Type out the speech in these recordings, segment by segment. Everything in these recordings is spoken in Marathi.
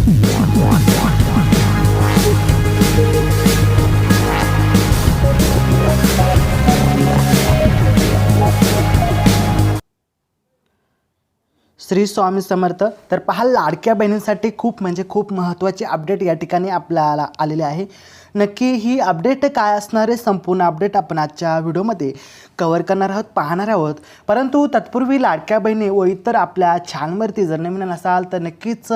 श्री स्वामी समर्थ। तर पहा, लाडक्या बहिणींसाठी खूप खूप महत्त्वाची अपडेट या ठिकाणी आपल्याला आलेली आहे। नक्की ही अपडेट काय असणार आहे, संपूर्ण अपडेट आपण आजच्या व्हिडिओमध्ये कव्हर करणार आहोत, पाहणार आहोत। परंतु तत्पूर्वी लाडक्या बहिणी व इतर आपल्या चॅनलवरती जर नवीन नसाल तर नक्कीच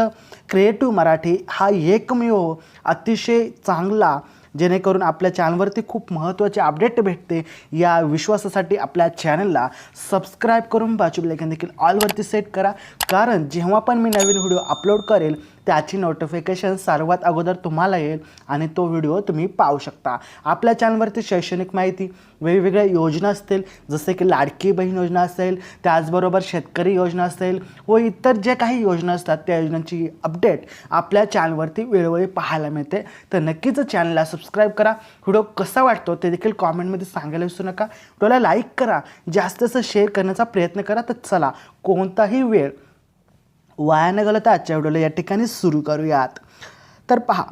क्रिएटिव्ह मराठी हा एकमेव अतिशय चांगला, जेणेकरून आपल्या चॅनलवरती खूप महत्त्वाचे अपडेट भेटते या विश्वासासाठी आपल्या चॅनलला सबस्क्राईब करून बाजू बेल देखील ऑलवरती सेट करा, कारण जेव्हा पण मी नवीन व्हिडिओ अपलोड करेल त्याची नोटिफिकेशन सर्वात अगोदर तुम्हाला येईल आणि तो व्हिडिओ तुम्ही पाहू शकता। आपल्या चॅनलवरती शैक्षणिक माहिती, वेगवेगळ्या योजना असतील, जसे की लाडकी बहीण योजना असेल, त्याचबरोबर शेतकरी योजना असेल व इतर जे काही योजना असतात त्या योजनांची अपडेट आपल्या चॅनलवरती वेळोवेळी पाहायला मिळते। तर नक्कीच चॅनलला सबस्क्राईब करा। व्हिडिओ कसा वाटतो ते देखील कॉमेंटमध्ये सांगायला विसरू नका। व्हिडिओला लाईक करा, जास्तीत शेअर करण्याचा प्रयत्न करा। तर चला, कोणताही वेळ वाया न घालवता आजच्या व्हिडिओला या ठिकाणी सुरू करूयात। तर पहा,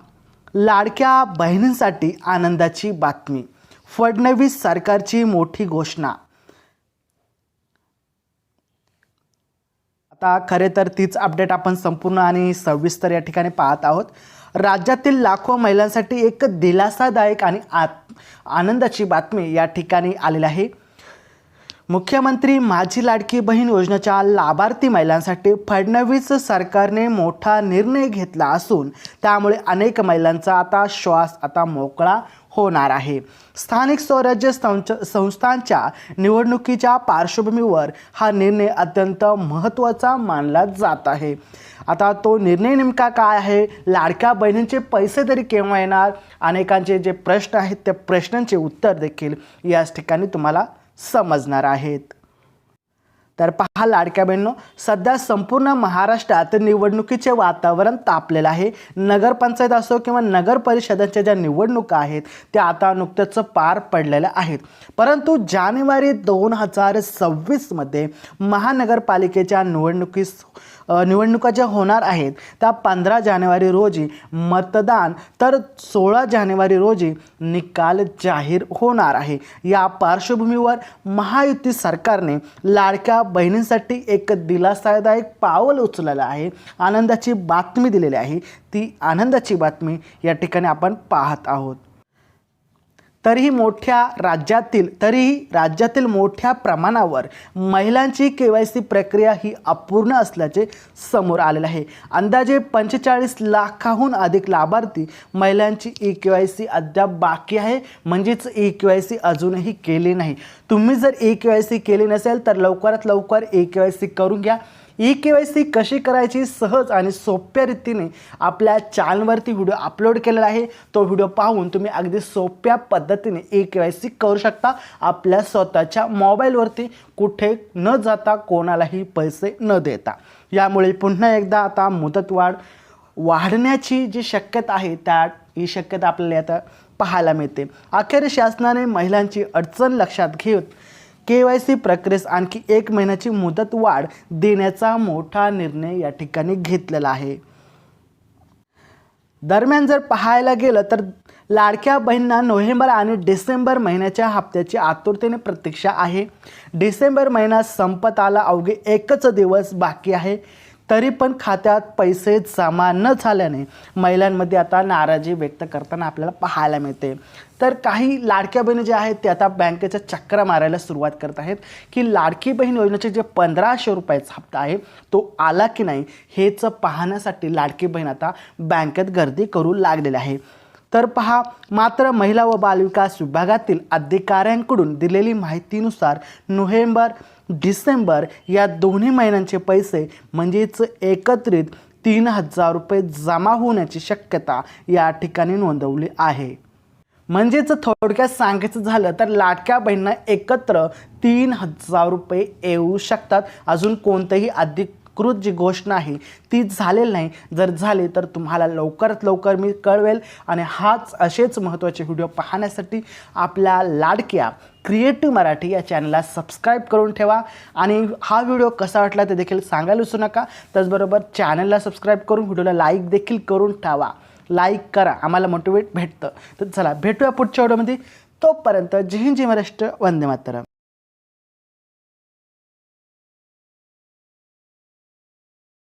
लाडक्या बहिणींसाठी आनंदाची बातमी, फडणवीस सरकारची मोठी घोषणा। आता खरे तर तीच अपडेट आपण संपूर्ण आणि सविस्तर या ठिकाणी पाहत आहोत। राज्यातील लाखो महिलांसाठी एक दिलासादायक आणि आनंदाची बातमी या ठिकाणी आलेली आहे। मुख्यमंत्री माझी लाडकी बहीण योजनेच्या लाभार्थी महिलांसाठी फडणवीस सरकारने मोठा निर्णय घेतला असून त्यामुळे अनेक महिलांचा आता श्वास मोकळा होणार आहे। स्थानिक स्वराज्य संस्थांच्या निवडणुकीच्या पार्श्वभूमीवर हा निर्णय अत्यंत महत्त्वाचा मानला जात आहे। आता तो निर्णय नेमका काय आहे, लाडक्या बहिणींचे पैसे तरी केव्हा येणार, अनेकांचे जे प्रश्न आहेत त्या प्रश्नांचे उत्तर देखील याच ठिकाणी तुम्हाला समजणार आहेत। तर पहा लाडक्या बहिणींनो, सध्या संपूर्ण महाराष्ट्रात निवडणुकीचे वातावरण तापलेलं आहे। नगरपंचायत असो किंवा नगर परिषदांच्या ज्या निवडणुका आहेत त्या आता नुकत्याच पार पडलेल्या आहेत। परंतु जानेवारी 2026 मध्ये महानगरपालिकेच्या निवडणुका ज्या होणार आहेत त्या 15 जानेवारी रोजी मतदान, तर 16 जानेवारी रोजी निकाल जाहीर होणार आहे। या पार्श्वभूमीवर महायुती सरकारने लाडक्या बहिणींसाठी एक दिलासादायक पाऊल उचललेलं आहे, आनंदाची बातमी दिलेली आहे। ती आनंदाची बातमी या ठिकाणी आपण पाहत आहोत। तरीही राज्यातील मोठ्या प्रमाणावर महिलांची KYC प्रक्रिया ही अपूर्ण असल्याचे समोर आलेले आहे। अंदाजे 45 लाखाहून अधिक लाभार्थी महिलांची eKYC अद्याप बाकी आहे, म्हणजेच eKYC अजूनही केली नाही। तुम्ही जर eKYC केली नसेल तर लवकरात लवकर eKYC करून घ्या। eKYC कशी करायची सहज आणि सोप्या रीतीने आपल्या चॅनलवरती व्हिडिओ अपलोड केलेला आहे। तो व्हिडिओ पाहून तुम्ही अगदी सोप्या पद्धतीने eKYC करू शकता आपल्या स्वतःच्या मोबाईलवरती, कुठे न जाता, कोणालाही पैसे न देता। यामुळे पुन्हा एकदा आता मुदतवाढ वाढण्याची जी शक्यता आहे ही शक्यता आपल्याला आता पाहायला मिळते। अखेर शासनाने महिलांची अडचण लक्षात घेत KYC प्रक्रियेस आणखी 1 महिन्याची मुदत वाढ देण्याचा मोठा निर्णय या ठिकाणी घेतलेला आहे। दरम्यान जर पाहायला गेलं तर लाडक्या बहिणींना नोव्हेंबर आणि डिसेंबर महिन्याच्या हप्त्याची आतुरतेने प्रतीक्षा आहे। डिसेंबर महिना संपत आला, अवघे 1च दिवस बाकी आहे, तरी पण खात्यात पैसे जमा न झाल्याने महिलांमध्ये आता नाराजी व्यक्त करताना आपल्याला पाहायला मिळते। तर काही लाडक्या बहिणी जे आहेत ते आता बँकेच्या चक्रा मारायला सुरुवात करत आहेत की लाडकी बहीण योजनेचे जे 1500 रुपयाचा हप्ता आहे तो आला की नाही हेच पाहण्यासाठी लाडकी बहीण आता बँकेत गर्दी करू लागलेली आहे। तर पहा, मात्र महिला व बालविकास विभागातील अधिकाऱ्यांकडून दिलेली माहितीनुसार नोव्हेंबर डिसेंबर या दोन्ही महिन्यांचे पैसे म्हणजेच एकत्रित 3000 रुपये जमा होण्याची शक्यता या ठिकाणी नोंदवली आहे। म्हणजेच थोडक्यात सांगायचं झालं तर लाडक्या बहिणींना एकत्र 3000 रुपये येऊ शकतात। अजून कोणतेही अधिकृत जी घोषणा आहे ती झालेली नाही. जर झाली तर तुम्हाला लवकरात लवकर मी कळवेल. आणि असेच महत्त्वाचे व्हिडिओ पाहण्यासाठी आपल्या लाडक्या क्रिएटिव्ह मराठी या चॅनलला सबस्क्राईब करून ठेवा. आणि हा व्हिडिओ कसा वाटला ते देखील सांगायला विसरू नका. त्याचबरोबर चॅनलला सबस्क्राईब करून व्हिडिओला लाईक देखील करून ठेवा. लाईक करा, आम्हाला मोटिवेट भेटतं. तर चला भेटूया पुढच्या व्हिडिओमध्ये. तोपर्यंत जय हिंद जय महाराष्ट्र, वंदे मातरम.